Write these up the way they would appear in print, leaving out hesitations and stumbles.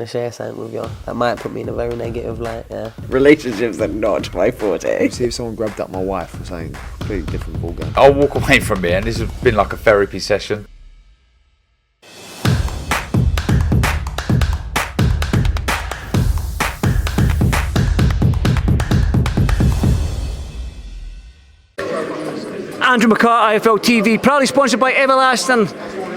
to share something with you. That might put me in a very negative light, yeah. Relationships are not my forte. See if someone grabbed up my wife or something, completely different ballgame. I'll walk away from here, and this has been like a therapy session. Andrew McCART, IFL TV, proudly sponsored by Everlasting.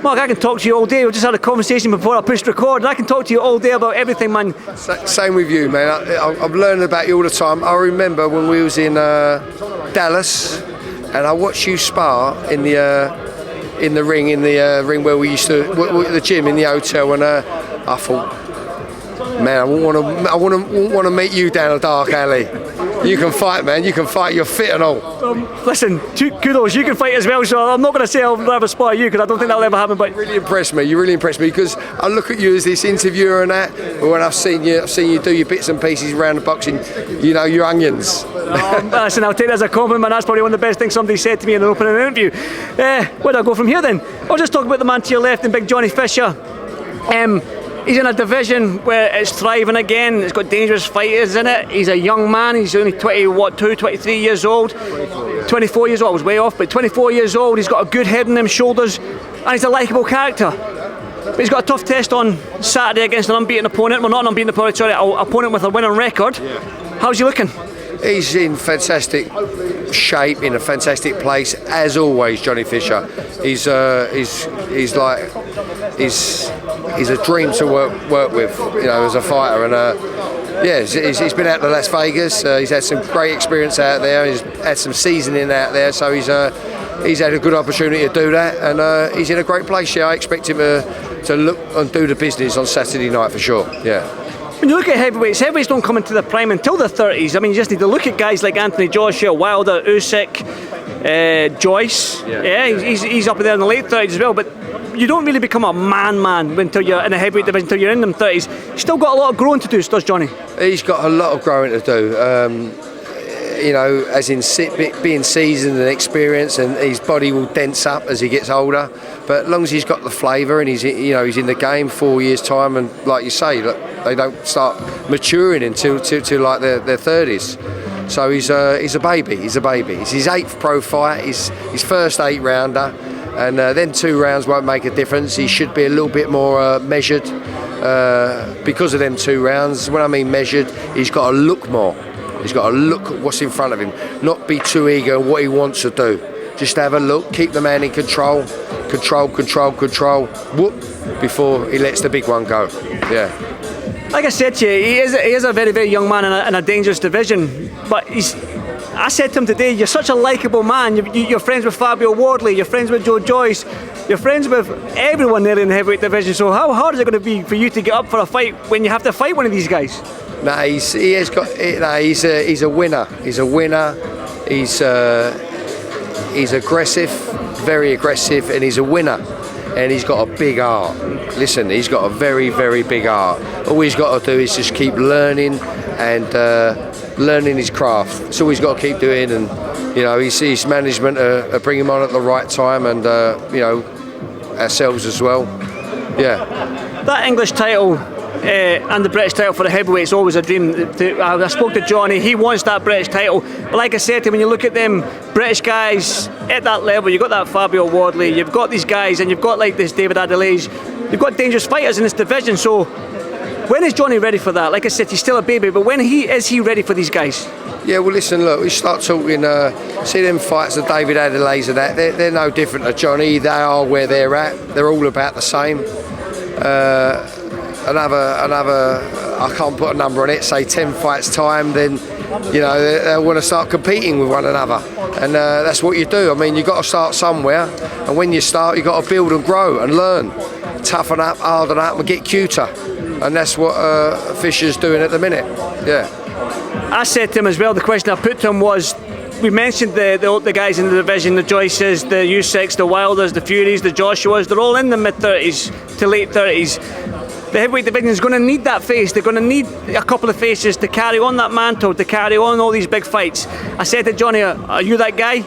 Mark, I can talk to you all day. We just had a conversation before I pushed record, and I can talk to you all day about everything, man. Same with you, man. I'm learning about you all the time. I remember when we was in Dallas, and I watched you spar in the ring where we used to the gym in the hotel, and I thought, man, I wouldn't want to meet you down a dark alley. You can fight, man. You can fight. You're fit and all. Listen, kudos. You can fight as well. So I'm not going to say I'll never spar you because I don't think that'll ever happen. But you really impressed me. You really impressed me because I look at you as this interviewer and that. But when I've seen you do your bits and pieces around the boxing, you know, your onions. Listen, I'll take that as a compliment. That's probably one of the best things somebody said to me in an opening interview. Where do I go from here then? I'll just talk about the man to your left, and Big Johnny Fisher. He's in a division where it's thriving again. It's got dangerous fighters in it. He's a young man. He's only 23 years old. 24 years old. I was way off, but 24 years old. He's got a good head on them shoulders, and he's a likeable character. But he's got a tough test on Saturday against an unbeaten opponent. Well, not an unbeaten opponent, sorry, an opponent with a winning record. Yeah. How's he looking? He's in fantastic shape, in a fantastic place, as always. Johnny Fisher. He's a dream to work with, you know, as a fighter. And he's been out to Las Vegas. He's had some great experience out there. He's had some seasoning out there, so he's had a good opportunity to do that. And he's in a great place. Yeah, I expect him to look and do the business on Saturday night for sure. Yeah. When you look at heavyweights don't come into the prime until the 30s. I mean, you just need to look at guys like Anthony Joshua, Wilder, Usyk, Joyce. Yeah, he's up there in the late 30s as well. But you don't really become a man until you're in a heavyweight division, until you're in them 30s. He's still got a lot of growing to do, does Johnny? He's got a lot of growing to do. You know, as in being seasoned and experienced, and his body will dense up as he gets older. But as long as he's got the flavour and he's in the game 4 years' time, and like you say, look, they don't start maturing until like their 30s. So he's a baby. He's a baby. It's his 8th pro fight. His first 8-rounder, and then 2 rounds won't make a difference. He should be a little bit more measured because of them 2 rounds. When I mean measured, he's got to look more. He's got to look at what's in front of him, not be too eager what he wants to do. Just have a look, keep the man in control, whoop, before he lets the big one go. Yeah. Like I said to you, he is a very, very young man in a dangerous division. But I said to him today, you're such a likeable man. You're friends with Fabio Wardley, you're friends with Joe Joyce, you're friends with everyone there in the heavyweight division. So how hard is it going to be for you to get up for a fight when you have to fight one of these guys? No, he's a winner. He's a winner. He's aggressive, very aggressive, and he's a winner. And he's got a big heart. Listen, he's got a very, very big heart. All he's got to do is just keep learning and learning his craft. That's all he's got to keep doing. And you know, his management bring him on at the right time, and you know, ourselves as well. Yeah. That English title. And the British title for the heavyweight is always a dream. I spoke to Johnny, he wants that British title. But like I said to him, when you look at them British guys at that level, you've got that Fabio Wardley, you've got these guys, and you've got like this David Adelaide's, you've got dangerous fighters in this division. So when is Johnny ready for that? Like I said, he's still a baby, but when is he ready for these guys? Yeah, well listen, look, we start talking, see them fights of David Adelaide's and that, they're no different to Johnny. They are where they're at. They're all about the same. Another, I can't put a number on it, say 10 fights time, then you know they want to start competing with one another, and that's what you do. I mean, you've got to start somewhere, and when you start, you've got to build and grow and learn, toughen up, harden up, and get cuter, and that's what Fisher's doing at the minute. Yeah. I said to him as well, the question I put to him was, we mentioned the guys in the division, the Joyces, the Usyks, the Wilders, the Furies, the Joshuas, they're all in the mid-30s to late 30s. The heavyweight division is going to need that face. They're going to need a couple of faces to carry on that mantle, to carry on all these big fights. I said to Johnny, are you that guy?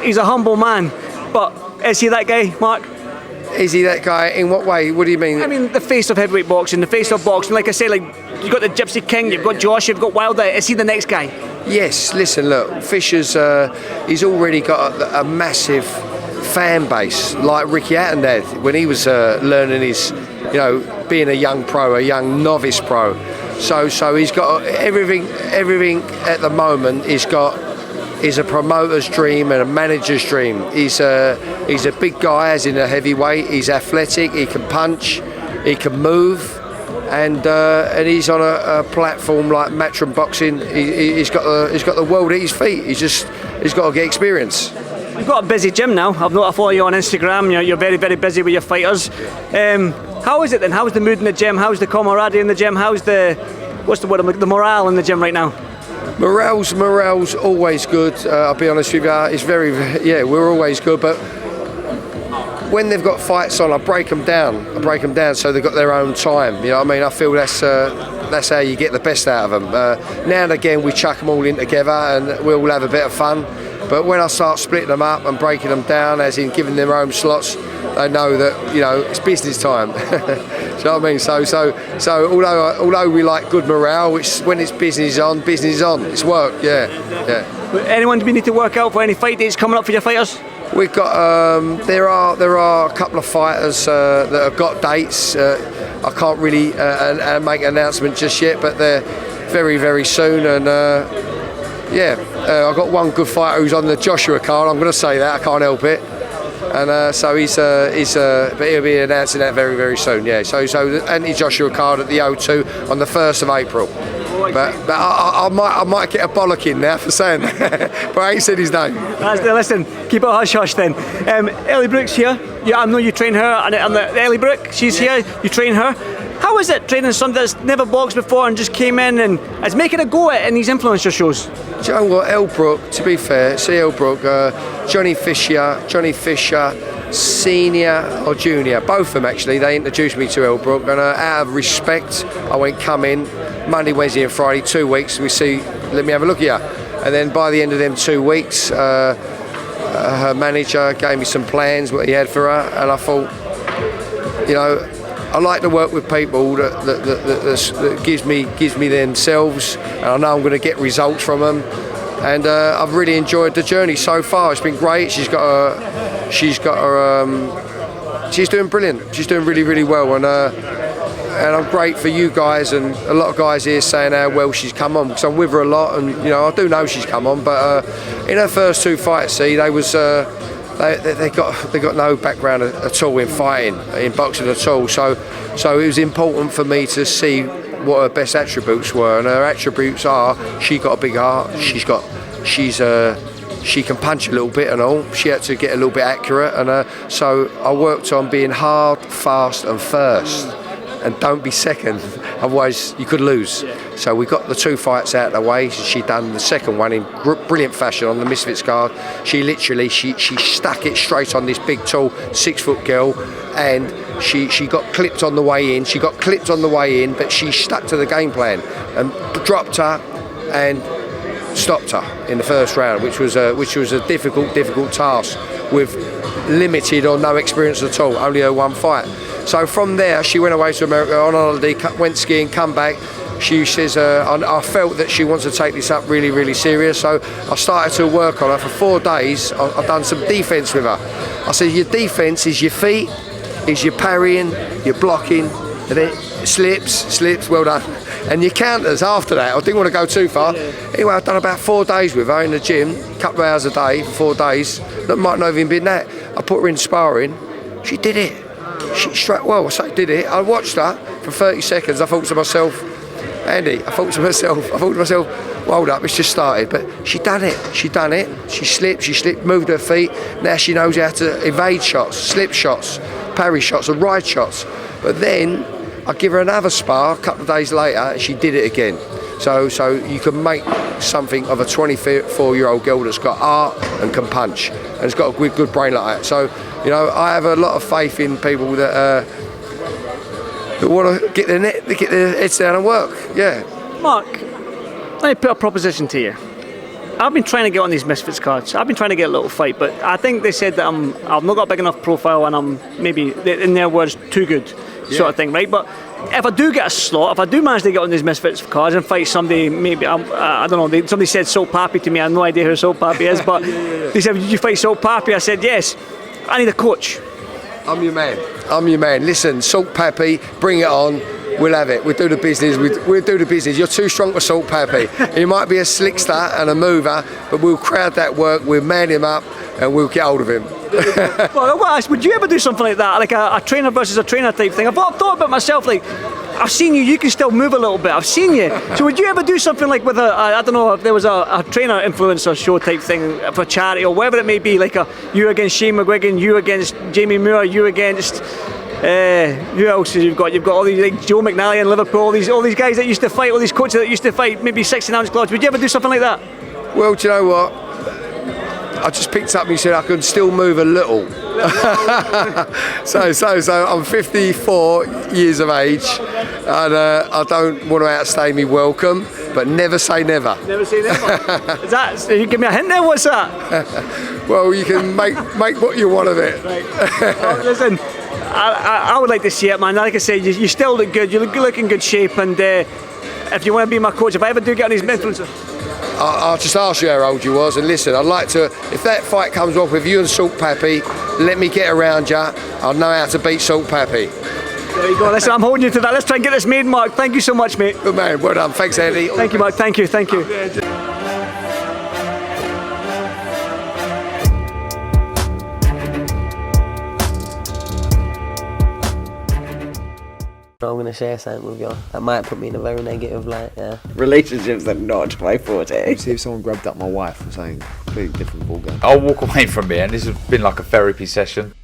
He's a humble man, but is he that guy, Mark? Is he that guy? In what way? What do you mean? I mean, the face of heavyweight boxing, the face of boxing. Like I say, like you've got the Gypsy King, you've got Josh, you've got Wilder. Is he the next guy? Yes. Listen, look, Fisher's he's already got a massive fan base, like Ricky Hatton did when he was learning his, being a young pro, a young novice pro. So he's got everything at the moment. He's a promoter's dream and a manager's dream. He's a big guy, as in a heavyweight. He's athletic. He can punch. He can move. And he's on a platform like Matchroom Boxing. He's got the world at his feet. He's got to get experience. You've got a busy gym now. I've noticed I follow you on Instagram. You're very, very busy with your fighters. How is it then? How's the mood in the gym? How's the camaraderie in the gym? How's the morale in the gym right now? Morale's always good. I'll be honest with you. It's we're always good. But when they've got fights on, I break them down so they've got their own time. You know what I mean? I feel that's how you get the best out of them. Now and again, we chuck them all in together and we all have a bit of fun. But when I start splitting them up and breaking them down, as in giving them their own slots, they know that it's business time. Do you know what I mean? So although we like good morale, which when it's business is on, it's work. Yeah. Anyone we need to work out for any fight dates coming up for your fighters? We've got there are a couple of fighters that have got dates. I can't really make an announcement just yet, but they're very, very soon. And I've got one good fighter who's on the Joshua card. I'm going to say that, I can't help it. And so but he'll be announcing that very, very soon. Yeah. So the anti-Joshua card at the O2 on the 1st of April. But I might get a bollocking now for saying that, but I ain't said his name. Listen, keep it hush hush then. Ellie Brooks here. I know you train her, and Ellie Brooke, she's here. You train her. How is it training somebody that's never boxed before and just came in and is making a go at it in these influencer shows? Do you know what, Elle Brooke, to be fair, Elle Brooke, Johnny Fisher, senior or junior, both of them actually, they introduced me to Elle Brooke, and out of respect, I went come in Monday, Wednesday and Friday, 2 weeks, let me have a look at you. And then by the end of them 2 weeks, her manager gave me some plans, what he had for her, and I thought, I like to work with people that gives me themselves, and I know I'm going to get results from them. And I've really enjoyed the journey so far. It's been great. She's doing brilliant. She's doing really, really well, and I'm great for you guys and a lot of guys here saying how well she's come on, because I'm with her a lot, and I do know she's come on. But in her first 2 fights, they got no background at all in fighting, in boxing at all. So it was important for me to see what her best attributes were, and her attributes are: she got a big heart, she can punch a little bit and all. She had to get a little bit accurate, and so I worked on being hard, fast, and first. And don't be second, otherwise you could lose. So we got the 2 fights out of the way. She done the second one in brilliant fashion on the Misfits card. She literally she stuck it straight on this big, tall, 6 foot girl, and she got clipped on the way in. But she stuck to the game plan and dropped her and stopped her in the first round, which was a difficult task with limited or no experience at all. Only her 1 fight. So from there, she went away to America on holiday, went skiing, come back. She says, I felt that she wants to take this up really, really serious. So I started to work on her for 4 days. I've done some defence with her. I said, your defence is your feet, is your parrying, your blocking, and then slips, well done. And your counters after that. I didn't want to go too far. Anyway, I've done about 4 days with her in the gym, a couple of hours a day for 4 days. That might not even been that. I put her in sparring. She did it. She did it. I watched her for 30 seconds. I thought to myself, Andy, hold up, it's just started. But she done it. She slipped, moved her feet. Now she knows how to evade shots, slip shots, parry shots and ride shots. But then I give her another spar a couple of days later and she did it again. So you can make something of a 24-year-old girl that's got art and can punch and has got a good brain like that. So, I have a lot of faith in people that want to get their heads down and work. Yeah. Mark, let me put a proposition to you. I've been trying to get on these Misfits cards. I've been trying to get a little fight, but I think they said that I've not got a big enough profile and I'm maybe, in their words, too good, sort of thing, right? But if I do get a slot, if I do manage to get on these Misfits cards and fight somebody, maybe, I don't know, somebody said Salt PAPI to me, I have no idea who Salt PAPI is, but they said, did you fight Salt PAPI? I said, yes. I need a coach. I'm your man. I'm your man. Listen, Salt PAPI, bring it on. We'll have it. We'll do the business. We'll do the business. You're too strong for Salt PAPI. He might be a slickster and a mover, but we'll crowd that work. We'll man him up, and we'll get hold of him. Well, I want to ask, would you ever do something like that, like a trainer versus a trainer type thing? I've thought about myself, like, I've seen you. You can still move a little bit. I've seen you. So would you ever do something like with I don't know if there was a trainer influencer show type thing for charity or whatever it may be, like you against Shane McGuigan, you against Jamie Moore, you against. Who else have you got? You've got all these, like Joe McNally in Liverpool, all these guys that used to fight, all these coaches that used to fight, maybe 16-ounce gloves. Would you ever do something like that? Well, do you know what? I just picked up and you said I can still move a little. so I'm 54 years of age, and I don't want to outstay me welcome, but never say never. Never say never. Is that? So you give me a hint there. What's that? Well, you can make what you want of it. Right. Well, listen. I would like to see it, man. Like I said, you still look good. You look in good shape, and if you want to be my coach, if I ever do get on these influencers, I'll just ask you how old you was, and listen, I'd like to, if that fight comes off with you and Salt PAPI, let me get around you. I'll know how to beat Salt PAPI. There you go. Listen, I'm holding you to that. Let's try and get this made, Mark. Thank you so much, mate. Good man. Well done. Thanks, Andy. Thank you, Mark. Thank you. Thank you. I'm going to share something with you that might put me in a very negative light, yeah. Relationships are not my forte. See if someone grabbed up my wife or something, completely different ballgame. I'll walk away from it, and this has been like a therapy session.